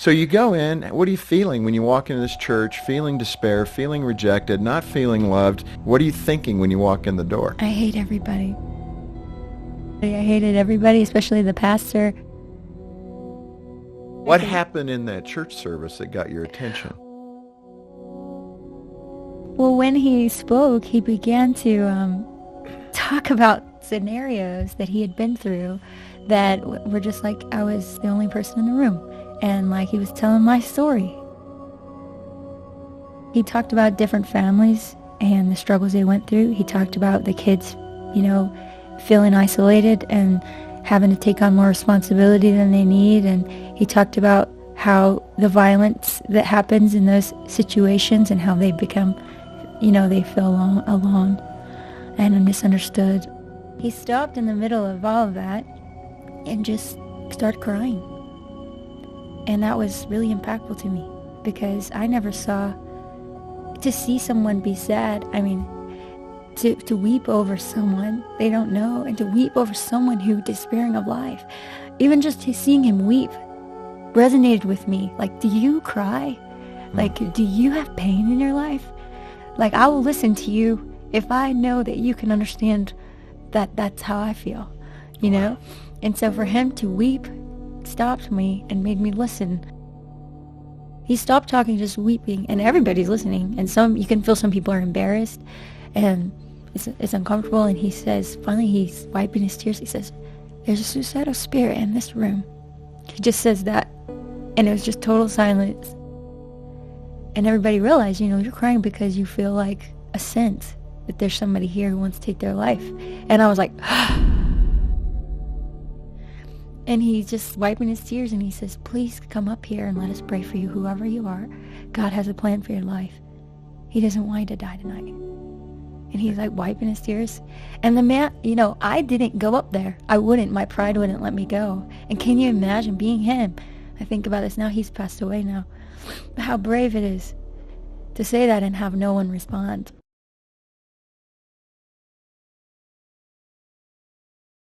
So you go in, what are you feeling when you walk into this church? Feeling despair, feeling rejected, not feeling loved. What are you thinking when you walk in the door? I hate everybody. I hated everybody, especially the pastor. What happened in that church service that got your attention? Well, when he spoke, he began to talk about scenarios that he had been through that were just like I was the only person in the room. And like he was telling my story. He talked about different families and the struggles they went through. He talked about the kids, feeling isolated and having to take on more responsibility than they need. And he talked about how the violence that happens in those situations and how they become, they feel alone and misunderstood. He stopped in the middle of all of that and just started crying. And that was really impactful to me because I never saw, to see someone be sad, to weep over someone they don't know and to weep over someone who despairing of life. Even just seeing him weep resonated with me. Like, do you cry? Like, do you have pain in your life? Like, I will listen to you if I know that you can understand that that's how I feel, know? And so for him to weep stopped me and made me listen. He stopped talking, just weeping, and everybody's listening. And you can feel some people are embarrassed and it's uncomfortable. And he says, finally he's wiping his tears. He says, "There's a suicidal spirit in this room." He just says that. And it was just total silence. And everybody realized, you're crying because you feel like a sense that there's somebody here who wants to take their life. And I was like, and he's just wiping his tears and he says, "Please come up here and let us pray for you, whoever you are. God has a plan for your life. He doesn't want you to die tonight." And he's like wiping his tears. And the man, I didn't go up there. I wouldn't. My pride wouldn't let me go. And can you imagine being him? I think about this now. He's passed away now. How brave it is to say that and have no one respond.